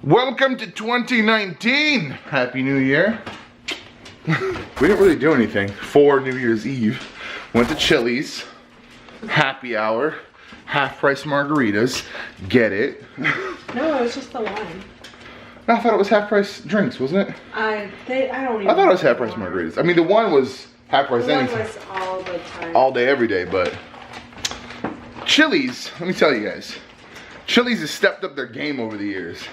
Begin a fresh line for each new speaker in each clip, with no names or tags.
Welcome to 2019. Happy New Year. We didn't really do anything for New Year's Eve. Went to Chili's, happy hour, half price margaritas. Get it?
No, it was just the wine.
No, I thought it was half price drinks, wasn't it?
I don't even.
I thought it was half price margaritas. I mean, the one was half price
the
anything.
one was all the time.
All day, every day, but Chili's, let me tell you guys, Chili's has stepped up their game over the years.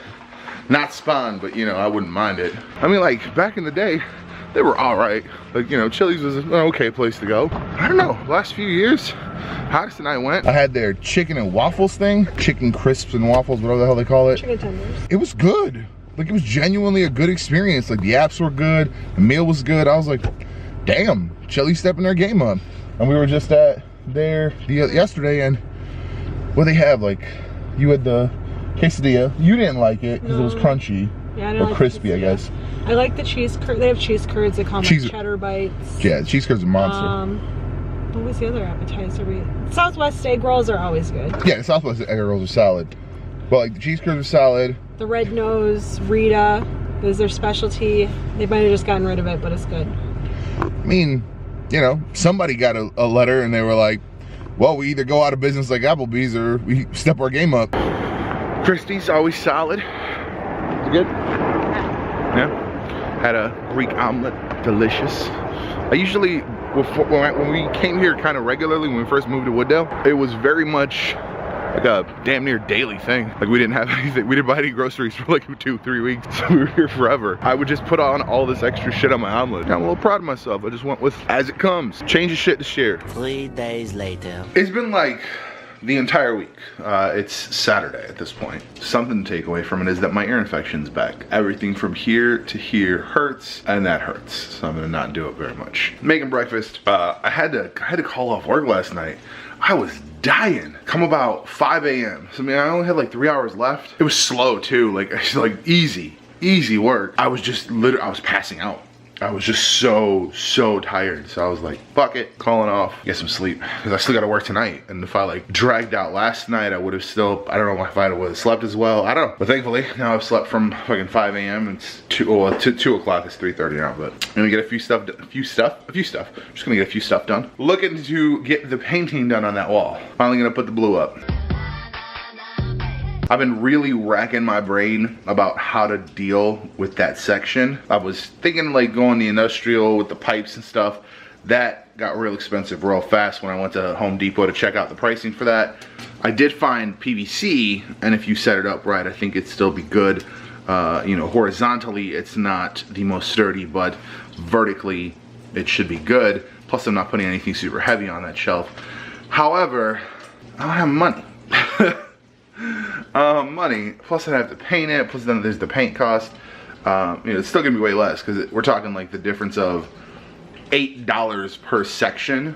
Not Spawn, but you know, I wouldn't mind it. I mean, like, back in the day, they were all right. Like, you know, Chili's was an okay place to go. I don't know, last few years, Hottest and I went. I had their chicken and waffles thing, chicken crisps and waffles, whatever the hell they call it.
Chicken tenders.
It was good. Like, it was genuinely a good experience. Like, the apps were good, the meal was good. I was like, damn, Chili's stepping their game up. And we were just at there yesterday, and what they have, like, you had the quesadilla. You didn't like it because it was crunchy.
Yeah, I
or
don't like
crispy, I guess.
I like the cheese curd. They have cheese curds. They call them cheddar bites.
Yeah, cheese curds are monster.
What was the other appetizer? Southwest egg rolls are always good.
Yeah, the Southwest egg rolls are solid. But like the cheese curds are solid.
The red nose Rita is their specialty. They might have just gotten rid of it, but it's good.
I mean, you know, somebody got a letter and they were like, well, we either go out of business like Applebee's or we step our game up. Christie's always solid. You good? Yeah. Had a Greek omelet, delicious. I usually, when we came here kind of regularly when we first moved to Wooddale, it was very much like a damn near daily thing. Like we didn't have anything, we didn't buy any groceries for like 2-3 weeks, so we were here forever. I would just put on all this extra shit on my omelet. I'm a little proud of myself. I just went with as it comes. Change of shit to share.
3 days later.
It's been like the entire week. It's Saturday at this point. Something to take away from it is that my ear infection's back. Everything from here to here hurts, and that hurts. So I'm gonna not do it very much. Making breakfast. I had to call off work last night. I was dying. Come about 5 a.m. So I mean, I only had like 3 hours left. It was slow too, like easy work. I was just I was passing out. I was just so tired. So I was like, fuck it, calling off, get some sleep. Cause I still gotta work tonight. And if I like dragged out last night, I would have still, I don't know if I would have slept as well. I don't know. But thankfully, now I've slept from fucking 5 a.m. It's 2 o'clock, it's 3:30 now, but I'm gonna get a few stuff. Just gonna get a few stuff done. Looking to get the painting done on that wall. Finally gonna put the blue up. I've been really racking my brain about how to deal with that section. I was thinking like going the industrial with the pipes and stuff. That got real expensive real fast when I went to Home Depot to check out the pricing for that. I did find PVC, and if you set it up right, I think it'd still be good. You know, horizontally, it's not the most sturdy, but vertically, it should be good. Plus, I'm not putting anything super heavy on that shelf. However, I don't have money. Money, plus I have to paint it, plus then there's the paint cost. You know, it's still gonna be way less because we're talking like the difference of $8 per section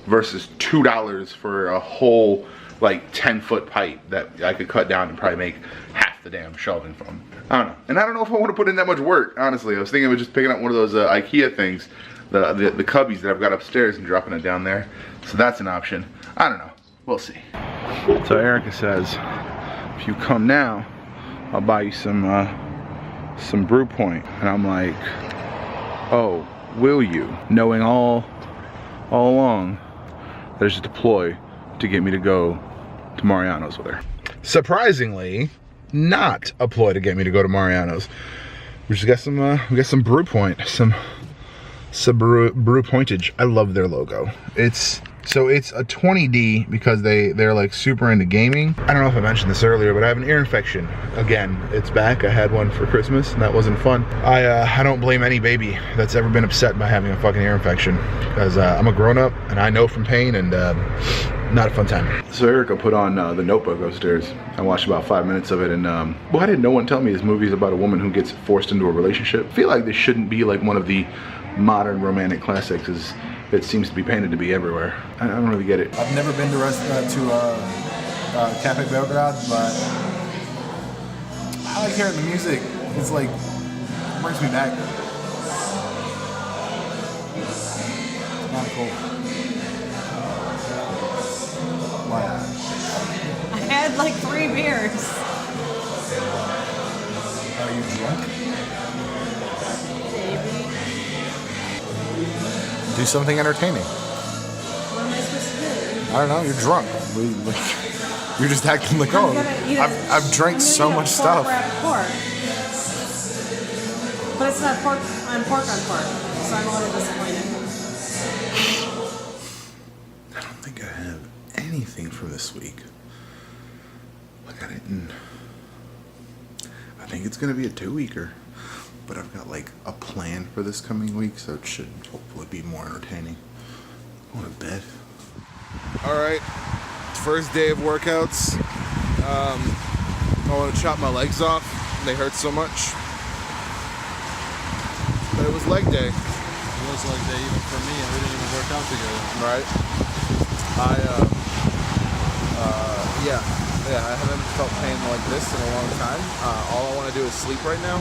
versus $2 for a whole like 10-foot pipe that I could cut down and probably make half the damn shelving from. I don't know, and I don't know if I want to put in that much work, honestly. I was thinking of just picking up one of those IKEA things, the cubbies that I've got upstairs and dropping it down there. So that's an option. I don't know, we'll see. So Erica says, if you come now, I'll buy you some brew point. And I'm like, oh, will you? Knowing all along that it's just a ploy to get me to go to Mariano's with her. Surprisingly, not a ploy to get me to go to Mariano's. We just got some brew point, some brew pointage. I love their logo. So it's a 20D because they're like super into gaming. I don't know if I mentioned this earlier, but I have an ear infection. Again, it's back. I had one for Christmas and that wasn't fun. I don't blame any baby that's ever been upset by having a fucking ear infection because I'm a grown up and I know from pain and not a fun time. So Erica put on The Notebook upstairs. I watched about 5 minutes of it and why did no one tell me this movie is about a woman who gets forced into a relationship? I feel like this shouldn't be like one of the modern romantic classics. It seems to be painted to be everywhere. I don't really get it.
I've never been to Cafe Belgrade, but I like hearing the music. It's like, it brings me back. It's not cool. Why?
I had like 3 beers.
Do something entertaining.
What am I supposed to do?
I don't know. You're drunk. You're just acting like, oh, I've drank so much stuff.
Pork. But it's not pork on pork, so I'm a little disappointed.
I don't think I have anything for this week. Look at it, and I think it's gonna be a 2-weeker. But I've got like a plan for this coming week, so it should hopefully be more entertaining. I'm going to bed.
All right, first day of workouts. I want to chop my legs off. They hurt so much. But it was leg day.
It was leg day even for me, and we didn't even work out together.
Right. I haven't felt pain like this in a long time. All I want to do is sleep right now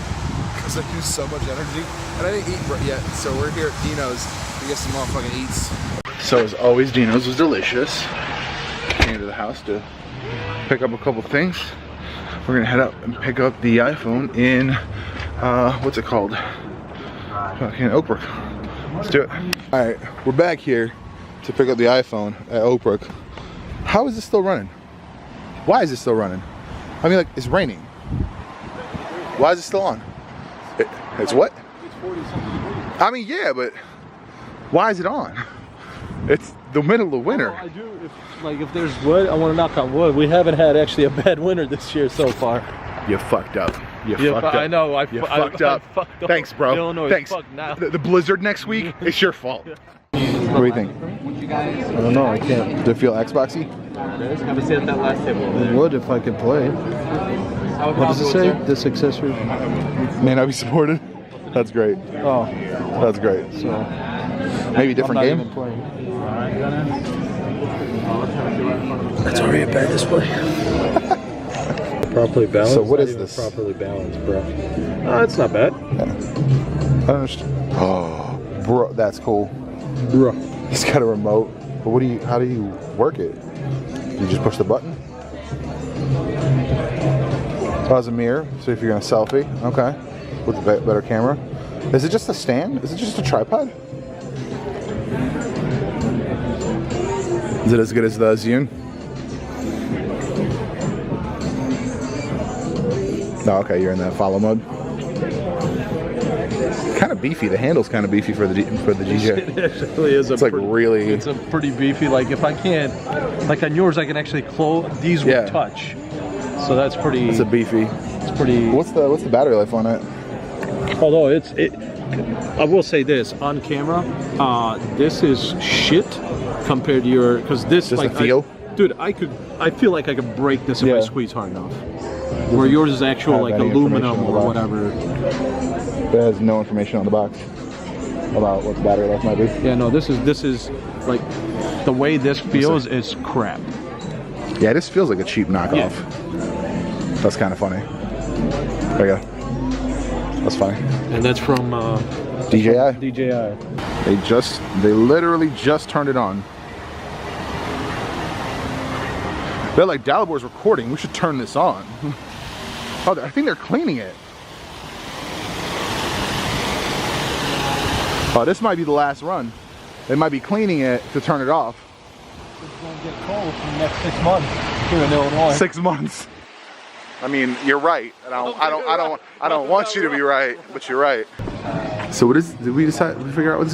because I use so much energy. And I didn't eat yet, so we're here at Dino's to get some motherfucking eats.
So as always, Dino's was delicious. Came to the house to pick up a couple things. We're gonna head up and pick up the iPhone in, what's it called? Fucking Oak Brook. Let's do it. All right, we're back here to pick up the iPhone at Oak Brook. How is this still running? Why is it still running? I mean, like, it's raining. Why is it still on? It's what?
It's 40-something degrees.
I mean, yeah, but why is it on? It's the middle of winter.
I do. If there's wood, I want to knock on wood. We haven't had actually a bad winter this year so far.
You fucked up. You
Yeah,
fucked up.
I know.
You fucked up.
I fucked up.
Thanks, bro.
Illinois
Thanks.
fucked now.
The blizzard next week, it's your fault. What do you think?
I don't know. I can't.
Do it feel Xboxy?
Have a seat at that last table over there.
Would if I could play. What does it say? This accessory?
May not be supported. That's great.
Oh,
That's great.
so
Maybe a different
I'm
game.
not even playing.
That's already a bad display. Properly balanced.
So what
Not
is
even
this?
Properly balanced, bro. It's not bad.
I don't understand. Oh, bro, that's cool.
Bro.
He's got a remote. But what do you? How do you work it? You just push the button. So it has a mirror. So if you're gonna selfie, okay, with a better camera. Is it just a stand? Is it just a tripod? Is it as good as the Zune? No, okay, you're in that follow mode. Kind of beefy. The handle's kind of beefy for the DJ.
It actually is.
It's like really.
It's a pretty beefy. Like if I can't, like on yours, I can actually close these
Yeah.
with touch. So that's pretty.
It's a beefy.
It's pretty.
What's the battery life on it?
Although I will say this on camera, this is shit compared to your, because this
Just
like
the feel?
I feel like I could break this if
Yeah.
I squeeze hard enough. Where yours is actual
have
like
any
aluminum
information on
or
the box?
whatever.
It has no information on the box about what the battery life might be.
Yeah, no, this is like the way this feels is crap.
Yeah, this feels like a cheap knockoff. That's kind of funny. There you go. That's funny.
And that's from
DJI.
DJI.
They literally just turned it on. They're like, Dalibor's recording. We should turn this on. Oh, I think they're cleaning it. Oh, this might be the last run. They might be cleaning it to turn it off.
It's going to get cold for the next 6 months here in Illinois.
6 months. I mean, you're right. I don't want you to be right, but you're right. So what is? Did we decide? Did we figure out what's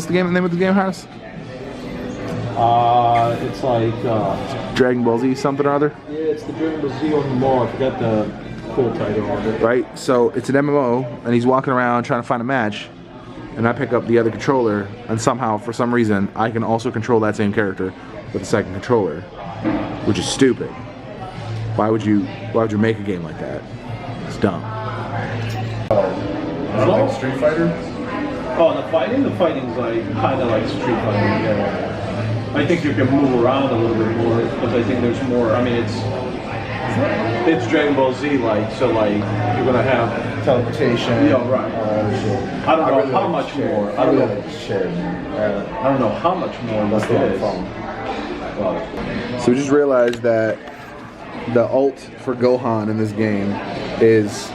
the name of the game, Harris?
It's like
Dragon Ball Z something or other.
yeah, it's the Dragon Ball Z on the mall. I forgot the full title of it.
Right. So it's an MMO, and he's walking around trying to find a match. And I pick up the other controller, and somehow, for some reason, I can also control that same character with a second controller, which is stupid. Why would you make a game like that? It's dumb. Like Street Fighter?
Oh, the fighting's like kind of like Street Fighter. Yeah. I think you can move around a little bit more because I think there's more. I mean, it's Dragon Ball Z like, so like you're gonna have
Teleportation.
Yeah, right. I don't know
really
how
like
much
share.
more.
I really like share.
I don't know how much more
That's
this
the
is.
phone. So we just realized that the ult for Gohan in this game is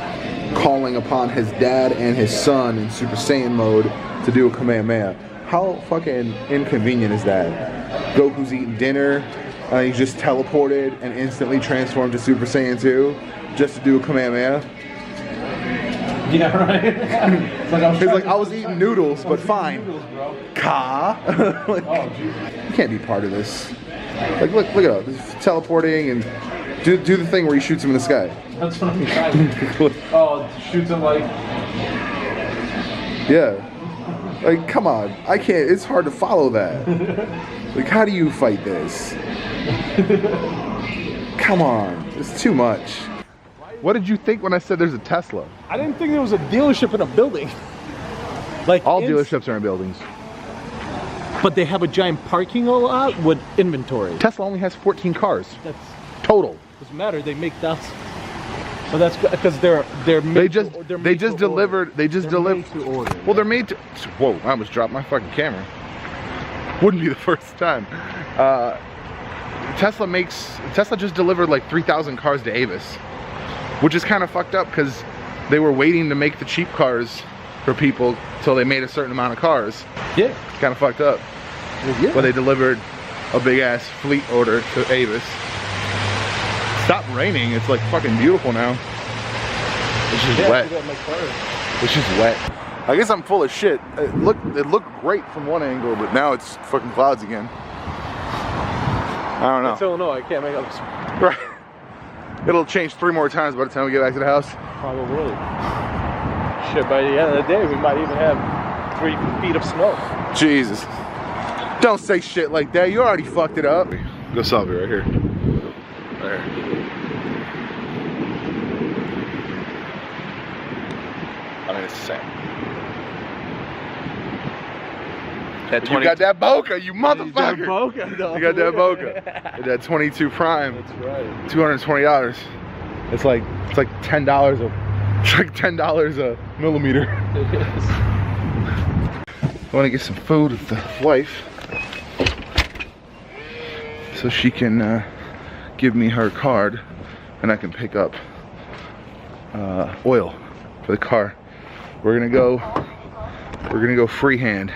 calling upon his dad and his son in Super Saiyan mode to do a Kamehameha. How fucking inconvenient is that? Goku's eating dinner, he's just teleported and instantly transformed to Super Saiyan 2 just to do a Kamehameha.
Yeah, right.
He's like, I was eating noodles, but fine.
Noodles, bro.
Ka? Like,
Oh, geez.
you can't be part of this. Like, look at that. Teleporting and do the thing where he shoots him in the sky.
That's what I'm trying. Oh, shoots him like.
Yeah. Like, come on. I can't. It's hard to follow that. Like, how do you fight this? Come on. It's too much. What did you think when I said there's a Tesla?
I didn't think there was a dealership in a building. Like
All dealerships are in buildings.
But they have a giant parking lot with inventory.
Tesla only has 14 cars.
That's
Total.
doesn't matter. They make thousands. So that's because they're made
They just
to
delivered.
order.
They just
They're
delivered.
made to order.
Well, they're made to. Whoa! I almost dropped my fucking camera. Wouldn't be the first time. Tesla just delivered like 3,000 cars to Avis, which is kind of fucked up because they were waiting to make the cheap cars for people till they made a certain amount of cars.
Yeah.
It's kind of fucked up.
Well, yeah.
But they delivered a big ass fleet order to Avis. Stopped raining. It's like fucking beautiful now. It's just wet. It's just wet. I guess I'm full of shit. It looked great from one angle, but now it's fucking clouds again. I don't know.
It's Illinois. I can't make up.
Right. It'll change 3 more times by the time we get back to the house.
Probably. Shit, by the end of the day, we might even have 3 feet of snow.
Jesus. Don't say shit like that. You already fucked it up. Go solve it right here. Right here. I mean, it's the same. You got that Boca, you motherfucker. You got that Boca. That 22 Prime.
That's right.
$220. It's like $10 a millimeter. I want to get some food with the wife so she can give me her card and I can pick up oil for the car. We're gonna go freehand.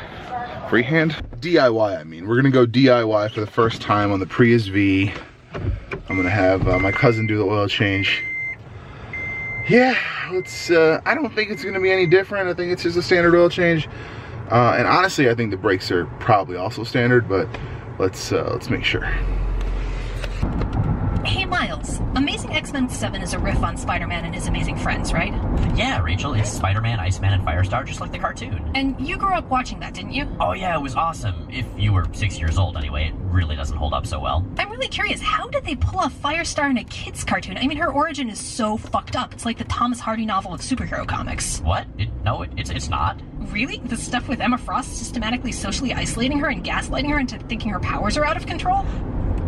Freehand? DIY, I mean. We're gonna go DIY for the first time on the Prius V. I'm gonna have my cousin do the oil change. Yeah, let's, I don't think it's gonna be any different. I think it's just a standard oil change. And honestly, I think the brakes are probably also standard, but let's make sure.
Hey Miles, Amazing X-Men 7 is a riff on Spider-Man and his amazing friends, right?
Yeah, Rachel, it's Spider-Man, Iceman, and Firestar, just like the cartoon.
And you grew up watching that, didn't you?
Oh yeah, it was awesome. If you were 6 years old anyway, it really doesn't hold up so well.
I'm really curious, how did they pull off Firestar in a kid's cartoon? I mean, her origin is so fucked up. It's like the Thomas Hardy novel of superhero comics.
What? It's not.
Really? The stuff with Emma Frost systematically socially isolating her and gaslighting her into thinking her powers are out of control?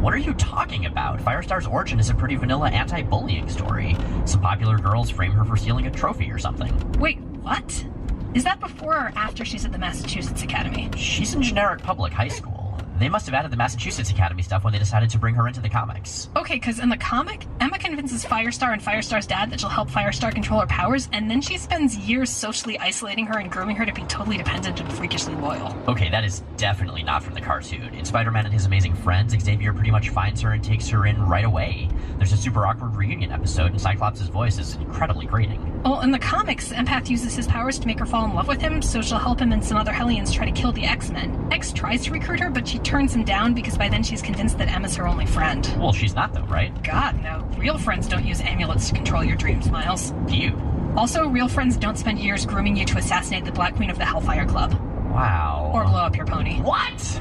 What are you talking about? Firestar's origin is a pretty vanilla anti-bullying story. Some popular girls frame her for stealing a trophy or something.
Wait, what? Is that before or after she's at the Massachusetts Academy?
She's in generic public high school. They must have added the Massachusetts Academy stuff when they decided to bring her into the comics.
Okay, because in the comic, Emma convinces Firestar and Firestar's dad that she'll help Firestar control her powers, and then she spends years socially isolating her and grooming her to be totally dependent and freakishly loyal.
Okay, that is definitely not from the cartoon. In Spider-Man and His Amazing Friends, Xavier pretty much finds her and takes her in right away. There's a super awkward reunion episode, and Cyclops' voice is incredibly grating.
Well, in the comics, the Empath uses his powers to make her fall in love with him, so she'll help him and some other Hellions try to kill the X-Men. X tries to recruit her, but she turns him down because by then she's convinced that Emma's her only friend.
Well, she's not though, right?
God, no. Real friends don't use amulets to control your dreams, Miles.
You.
Also, real friends don't spend years grooming you to assassinate the Black Queen of the Hellfire Club.
Wow.
Or blow up your pony.
What?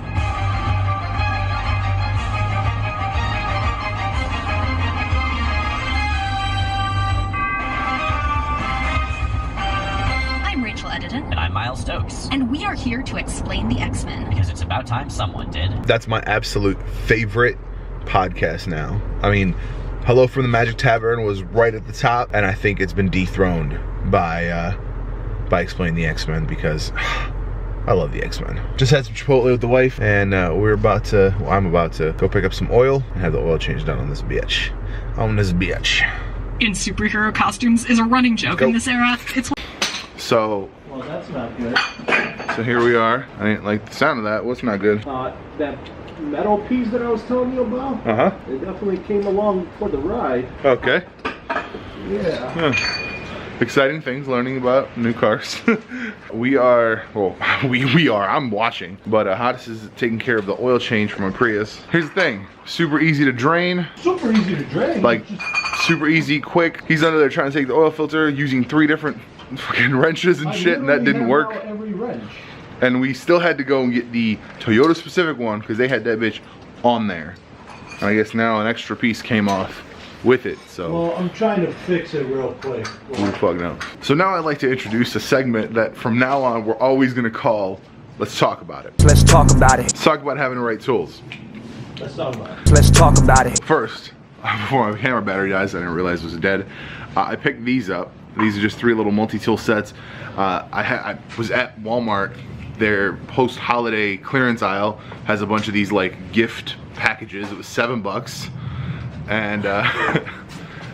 I'm Rachel Edidin.
And I'm Miles Stokes.
And we are here to explain the X-Men.
Because it's about time someone did.
That's my absolute favorite podcast now. I mean, Hello from the Magic Tavern was right at the top, and I think it's been dethroned by Explaining the X-Men because I love the X-Men. Just had some Chipotle with the wife, and I'm about to go pick up some oil and have the oil change done on this bitch.
in superhero costumes is a running joke in this era. It's
So,
Well, that's not good.
so here we are. I didn't like the sound of that. What's not good?
That metal piece that I was telling you about,
Uh-huh.
it definitely came along for the ride.
Okay.
Yeah.
Huh. Exciting things, learning about new cars. we are, well, we are, I'm watching, but Hodges is taking care of the oil change for my Prius. Here's the thing, super easy to drain.
Super easy to drain.
Like, super easy, quick. He's under there trying to take the oil filter using 3 different fucking wrenches and shit, and that didn't work.
Every wrench.
And we still had to go and get the Toyota specific one because they had that bitch on there. And I guess now an extra piece came off with it, so.
Well, I'm trying to fix it real quick.
Who the fuck knows? So now I'd like to introduce a segment that from now on we're always gonna call Let's Talk About It.
Let's talk about it.
Let's talk about having the right tools.
Let's talk about it.
Let's talk about it.
First, before my camera battery dies, I didn't realize it was dead. I picked these up. These are just 3 little multi-tool sets. I was at Walmart. Their post-holiday clearance aisle has a bunch of these like gift packages. It was $7. And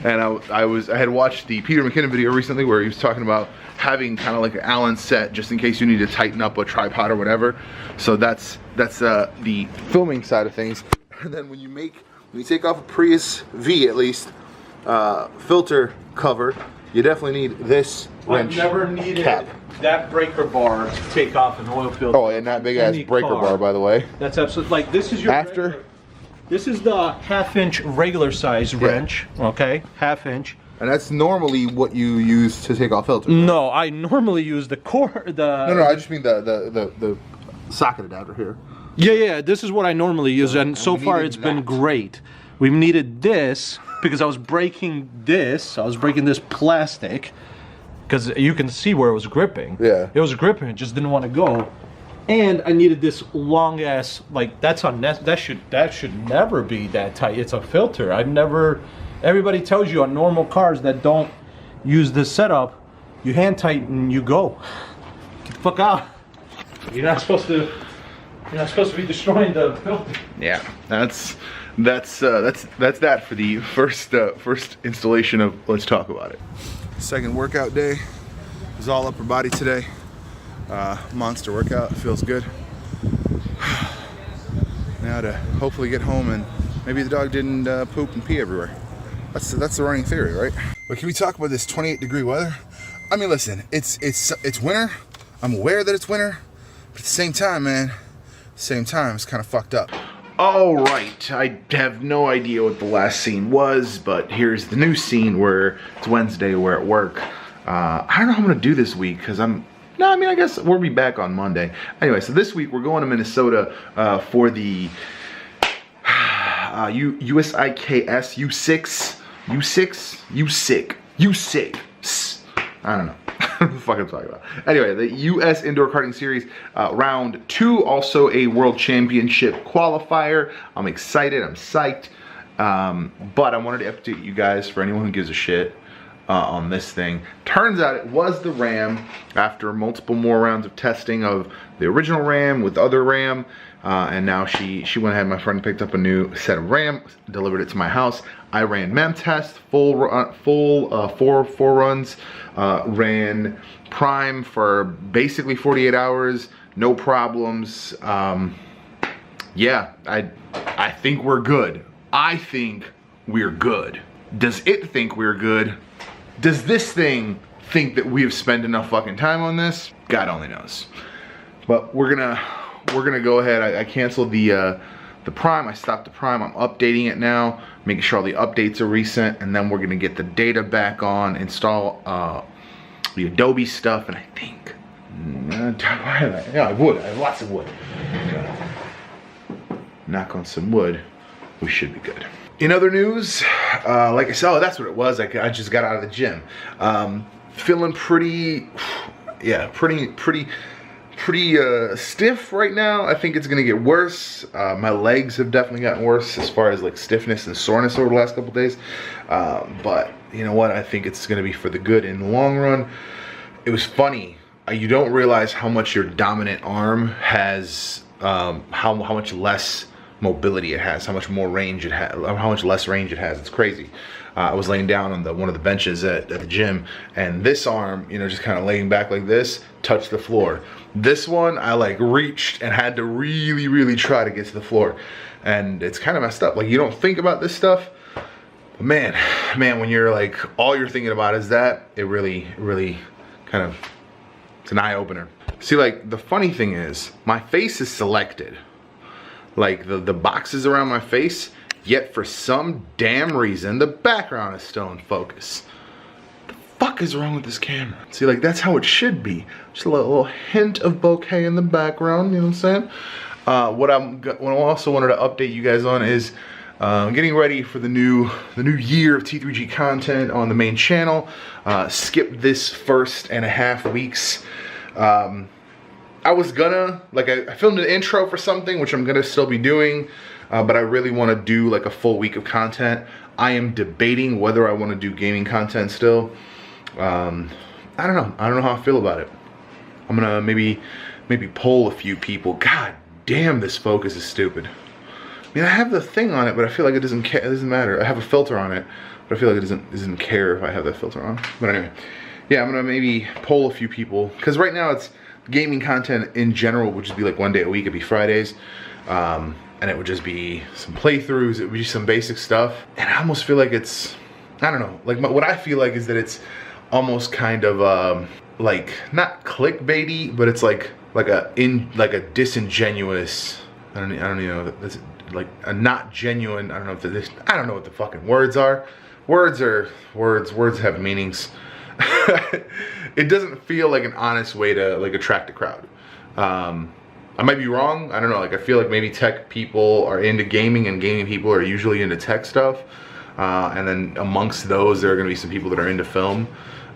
and I had watched the Peter McKinnon video recently where he was talking about having kind of like an Allen set just in case you need to tighten up a tripod or whatever. So that's the filming side of things. And then when you take off a Prius V, at least filter cover, you definitely need this wrench.
I've never needed
cap.
that breaker bar to take off an oil filter.
Oh, and that big ass
Any
breaker
car.
bar, by the way.
That's absolutely, like, this is your
After?
regular- this is the 1/2-inch regular size wrench, okay? 1/2-inch.
And that's normally what you use to take off filters.
No, I normally use the core,
No, I just mean the socket adapter here.
Yeah, this is what I normally use, and so
we
far
needed
it's been
that.
great. We've needed this because I was breaking this plastic, because you can see where it was gripping.
Yeah.
It was gripping, it just didn't want to go. And I needed this long ass, like, that should never be that tight. It's a filter. Everybody tells you on normal cars that don't use this setup, you hand tighten, you go. Get the fuck out. You're not supposed to be destroying the filter.
Yeah, that's that for the first installation of Let's Talk About It. Second workout day. It was all upper body today. Monster workout, feels good. Now to hopefully get home and maybe the dog didn't poop and pee everywhere. That's the running theory, right? But can we talk about this 28-degree weather? I mean, listen, it's winter. I'm aware that it's winter, but at the same time, man, it's kind of fucked up. All right, I have no idea what the last scene was, but here's the new scene where it's Wednesday, we're at work. I don't know how I'm gonna do this week because I guess we'll be back on Monday. Anyway, so this week we're going to Minnesota for the USIKS U6. I don't know. What the fuck I'm talking about. Anyway, the U.S. Indoor Karting Series round 2, also a World Championship qualifier. I'm excited. I'm psyched. But I wanted to update you guys for anyone who gives a shit on this thing. Turns out it was the Ram after multiple more rounds of testing of the original Ram with other Ram. And now she went ahead, my friend picked up a new set of Ram, delivered it to my house. I ran mem test, full four runs, ran prime for basically 48 hours, no problems. Yeah, I think we're good. I think we're good. Does it think we're good? Does this thing think that we've spent enough fucking time on this? God only knows. But we're gonna go ahead. I canceled the Prime. I stopped the Prime. I'm updating it now, making sure all the updates are recent, and then we're gonna get the data back on, install the Adobe stuff, and I think, yeah, I wood. I have lots of wood. Knock on some wood. We should be good. In other news, like I said, oh, that's what it was. I just got out of the gym. Feeling pretty, yeah, pretty stiff right now. I think it's gonna get worse. My legs have definitely gotten worse as far as like stiffness and soreness over the last couple days. But you know what? I think it's gonna be for the good in the long run. It was funny. You don't realize how much your dominant arm has, how much less mobility it has, how much more range it has, how much less range it has. It's crazy. I was laying down on one of the benches at the gym, and this arm, you know, just kind of laying back like this, touched the floor. This one, I like reached and had to really try to get to the floor. And it's kind of messed up. Like, you don't think about this stuff. But man, when you're like, all you're thinking about is that, it really kind of, it's an eye opener. See, like, the funny thing is, my face is selected. Like, the boxes around my face, yet for some damn reason, the background is still in focus. What the fuck is wrong with this camera? See, like, that's how it should be. Just a little hint of bokeh in the background, you know what I'm saying? What I also wanted to update you guys on is getting ready for the new year of T3G content on the main channel. Skip this 1.5 weeks. I was gonna, like, I filmed an intro for something, which I'm gonna still be doing, but I really want to do like a full week of content. I am debating whether I want to do gaming content still. I don't know how I feel about it. I'm gonna maybe poll a few people. God damn, this focus is stupid. I mean, I have the thing on it, but I feel like it doesn't care. It doesn't matter. I have a filter on it, but I feel like it doesn't care if I have that filter on. But anyway, yeah, I'm gonna maybe poll a few people, because right now it's gaming content in general would just be like 1 day a week. It'd be Fridays, and it would just be some playthroughs. It would be some basic stuff, and I almost feel like it's, I don't know. Like, what I feel like is that it's almost kind of like, not clickbaity, but it's like a disingenuous. I don't even know. That's like a not genuine. I don't know if this. I don't know what the fucking words are. Words are words. Words have meanings. It doesn't feel like an honest way to like attract a crowd. I might be wrong. I don't know. Like, I feel like maybe tech people are into gaming, and gaming people are usually into tech stuff. And then amongst those, there are going to be some people that are into film.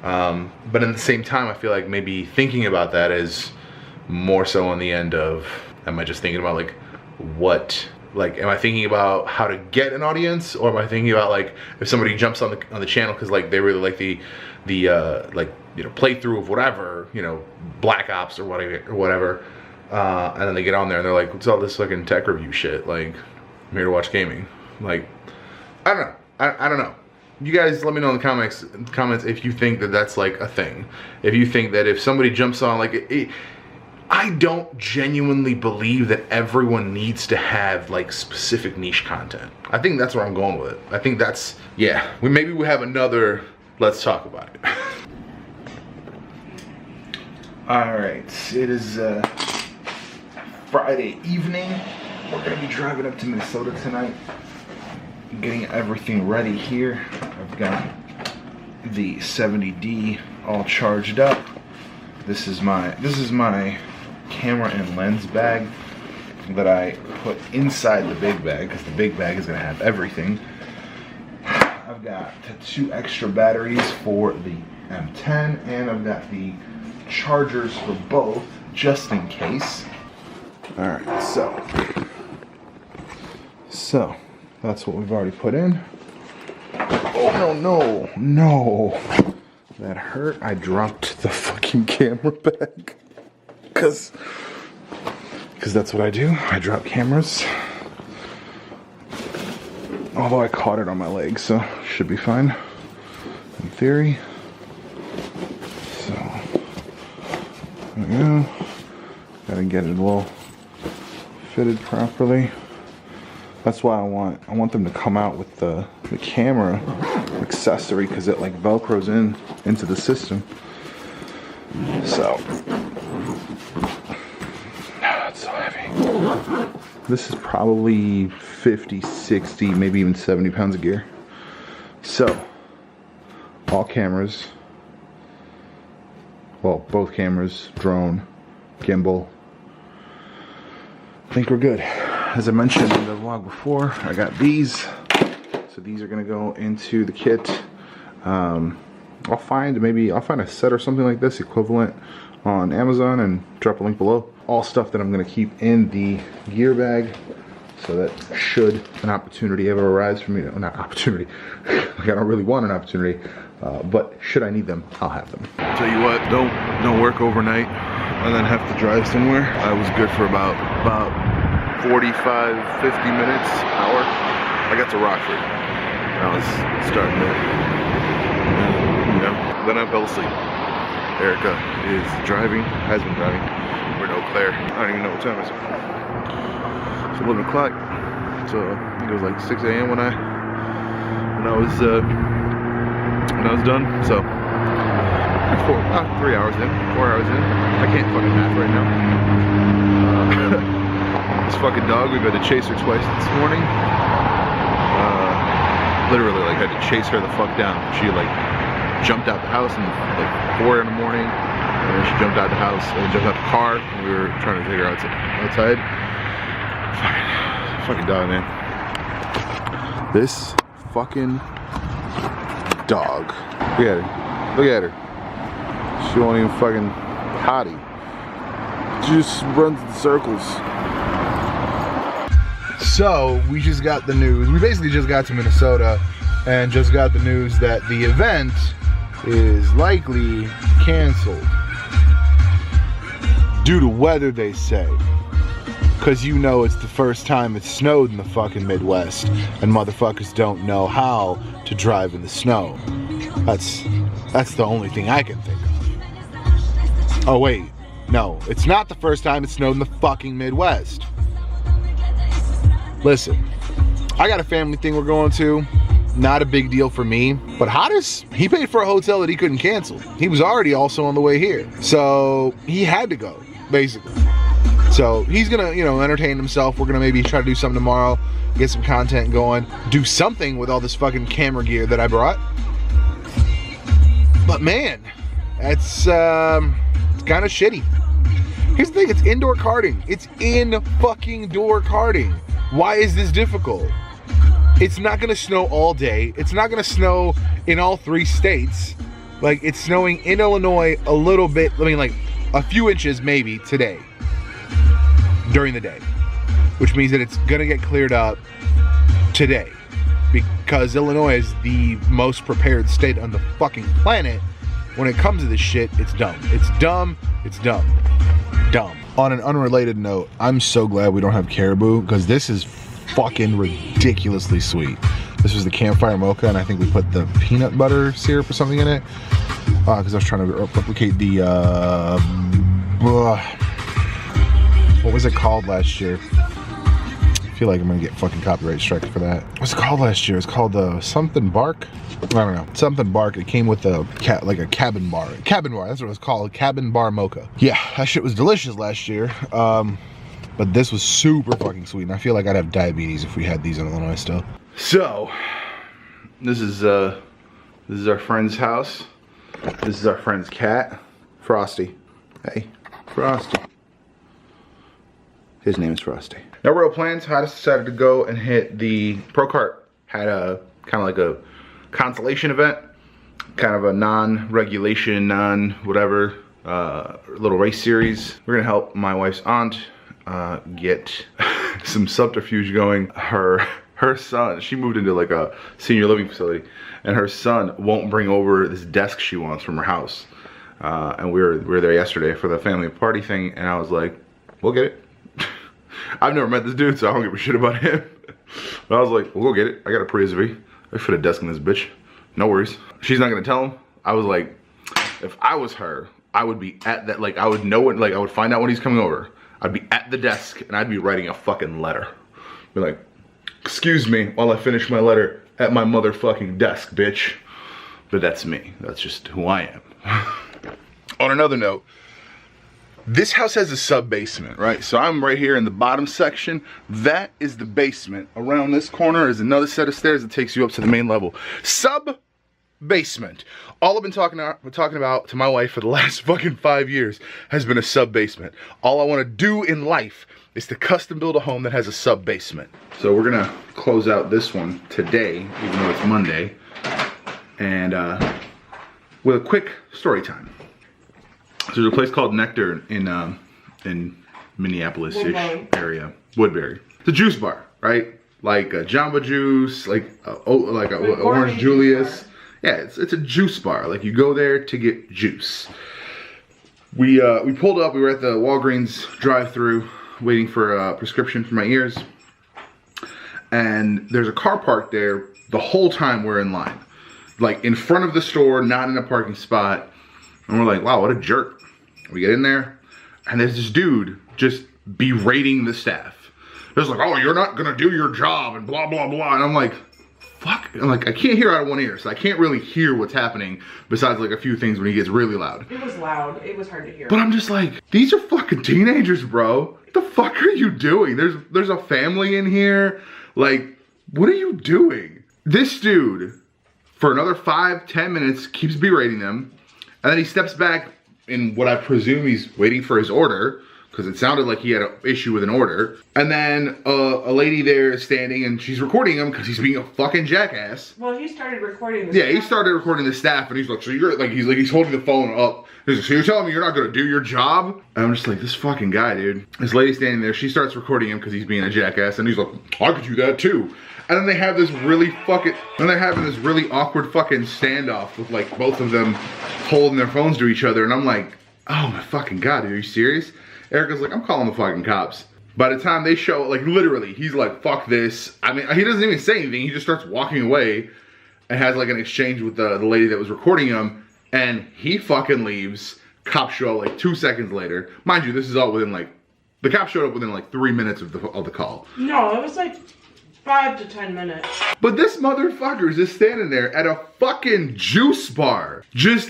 But at the same time, I feel like maybe thinking about that is more so on the end of, am I just thinking about like what, like, am I thinking about how to get an audience, or am I thinking about like if somebody jumps on the channel because like they really like the like, you know, playthrough of whatever, you know, Black Ops or whatever, and then they get on there and they're like, what's all this fucking tech review shit? Like, I'm here to watch gaming. Like, I don't know. I don't know. You guys let me know in the comments if you think that that's like a thing. If you think that if somebody jumps on, like, I don't genuinely believe that everyone needs to have like specific niche content. I think that's where I'm going with it. I think that's, yeah, maybe we have another, let's talk about it. All right, it is Friday evening. We're gonna be driving up to Minnesota tonight, getting everything ready here. I've got the 70D all charged up. This is my camera and lens bag that I put inside the big bag, because the big bag is gonna have everything. I've got 2 extra batteries for the M10, and I've got the chargers for both, just in case. All right, so that's what we've already put in. Oh, no. That hurt. I dropped the fucking camera bag. Cause that's what I do. I drop cameras. Although I caught it on my leg, so should be fine in theory. So there we go. Gotta get it all fitted properly. That's why I want them to come out with the camera accessory, because it like velcros into the system. So it's so heavy. This is probably 50, 60, maybe even 70 pounds of gear. So all cameras, well, both cameras, drone, gimbal, I think we're good. As I mentioned in the vlog before, I got these. So these are gonna go into the kit. I'll find a set or something like this equivalent on Amazon and drop a link below. All stuff that I'm gonna keep in the gear bag, so that should an opportunity ever arise for me, not opportunity, like I don't really want an opportunity, but should I need them, I'll have them. Tell you what, don't work overnight and then have to drive somewhere. I was good for about 45, 50 minutes, hour. I got to Rockford.
and I was starting to, you know, then I fell asleep. Erica is driving, has been driving. We're in Eau Claire. I don't even know what time it is. It's 11 o'clock. So I think it was like 6 a.m. when I was done. So 3 hours in, 4 hours in. I can't fucking math right now. This fucking dog, we've had to chase her twice this morning. Literally, like, had to chase her the fuck down. She like jumped out the house in like 4 in the morning, and then she jumped out the house and jumped out the car, and we were trying to take her outside. Fucking dog, man. This fucking dog. Look at her. Look at her. She won't even fucking potty. She just runs in circles. So we just got the news. We basically just got to Minnesota and just got the news that the event is likely canceled due to weather, they say. Because you know it's the first time it's snowed in the fucking Midwest and motherfuckers don't know how to drive in the snow. That's the only thing I can think of. Oh wait, no, it's not the first time it's snowed in the fucking Midwest. Listen, I got a family thing we're going to. Not a big deal for me, but Hottest, he paid for a hotel that he couldn't cancel. He was already also on the way here, so he had to go, basically. So he's gonna, you know, entertain himself. We're gonna maybe try to do something tomorrow, get some content going, do something with all this fucking camera gear that I brought. But man, it's kind of shitty. Here's the thing, it's indoor karting. It's in fucking door karting. Why is this difficult? It's not gonna snow all day. It's not gonna snow in all 3 states. Like, it's snowing in Illinois a little bit, I mean, like a few inches maybe today during the day, which means that it's gonna get cleared up today because Illinois is the most prepared state on the fucking planet when it comes to this shit. It's dumb. It's dumb. It's dumb. Dumb. On an unrelated note, I'm so glad we don't have caribou because this is fucking ridiculously sweet. This was the campfire mocha, and I think we put the peanut butter syrup or something in it because I was trying to replicate the what was it called last year? I feel like I'm gonna get fucking copyright strike for that. What's it called last year? It's called something bark. I don't know, something bark. It came with a cabin bar. Cabin bar, that's what it was called, cabin bar mocha. Yeah, that shit was delicious last year. But this was super fucking sweet, and I feel like I'd have diabetes if we had these in Illinois still. So, this is our friend's house. This is our friend's cat, Frosty. Hey, Frosty. His name is Frosty. No real plans. I just decided to go and hit the Pro Kart. Had a kind of like a consolation event, kind of a non-regulation, non-whatever little race series. We're gonna help my wife's aunt get some subterfuge going. Her son, she moved into like a senior living facility, and her son won't bring over this desk she wants from her house. And we were there yesterday for the family party thing, and I was like, we'll get it. I've never met this dude, so I don't give a shit about him. But I was like, we'll go get it. I got a Prius V. I fit a desk in this bitch. No worries. She's not gonna tell him. I was like, if I was her, I would be at that, like I would know it, like I would find out when he's coming over. I'd be at the desk and I'd be writing a fucking letter. Be like, excuse me while I finish my letter at my motherfucking desk, bitch. But that's me. That's just who I am. On another note, this house has a sub-basement, right? So I'm right here in the bottom section. That is the basement. Around this corner is another set of stairs that takes you up to the main level. Sub-basement. All I've been talking about to my wife for the last fucking 5 years has been a sub-basement. All I want to do in life is to custom build a home that has a sub-basement. So we're gonna close out this one today, even though it's Monday, and with a quick story time. So there's a place called Nectar in Minneapolis-ish area, Woodbury. It's a juice bar, right? Like a Jamba Juice, like a Orange Julius. Yeah, it's a juice bar. Like you go there to get juice. We pulled up. We were at the Walgreens drive-thru, waiting for a prescription for my ears. And there's a car parked there
the whole time we're in line. Like in front of the store, not in a parking spot. And we're like, wow, what a jerk. We get in there, and there's this dude just berating the staff. It's like, oh, you're not gonna do your job and blah, blah, blah. And I'm like, fuck. I'm like, I can't hear out of one ear, so I can't really hear what's happening besides like a few things when he gets really loud.
It was loud. It was hard to hear.
But I'm just like, these are fucking teenagers, bro. What the fuck are you doing? There's a family in here. Like, what are you doing? This dude, for another 5-10 minutes, keeps berating them. And then he steps back in what I presume he's waiting for his order, because it sounded like he had an issue with an order. And then a lady there is standing and she's recording him because he's being a fucking jackass.
Well, he started recording the
Yeah, he started recording the staff, and he's like, so you're like, he's holding the phone up. He's like, so you're telling me you're not gonna do your job? And I'm just like, this fucking guy, dude. This lady standing there, she starts recording him because he's being a jackass, and he's like, I could do that too. And then they have this really fucking, and they're having this really awkward fucking standoff with like both of them holding their phones to each other, and I'm like, oh my fucking God, dude, are you serious? Erica's like, I'm calling the fucking cops. By the time they show, like literally, he's like, fuck this. I mean, he doesn't even say anything. He just starts walking away and has like an exchange with the lady that was recording him. And he fucking leaves. Cops show up like 2 seconds later. Mind you, this is all within like, the cops showed up within like 3 minutes of the call.
No, it was like 5 to 10 minutes.
But this motherfucker is just standing there at a fucking juice bar, just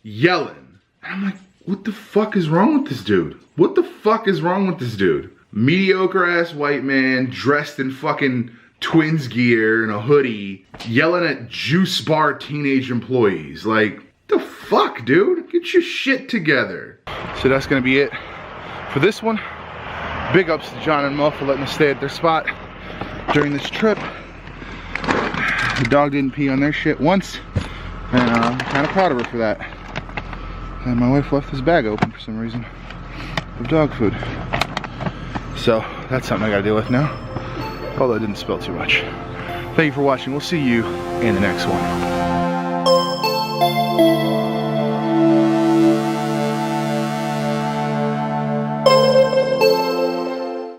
yelling. And I'm like, what the fuck is wrong with this dude? What the fuck is wrong with this dude? Mediocre ass white man dressed in fucking Twins gear and a hoodie, yelling at juice bar teenage employees. Like, the fuck, dude? Get your shit together.
So that's gonna be it for this one. Big ups to John and Mo for letting us stay at their spot during this trip. The dog didn't pee on their shit once, and I'm kind of proud of her for that. And my wife left this bag open for some reason of dog food. So that's something I gotta deal with now, although it didn't spill too much. Thank you for watching. We'll see you in the next one.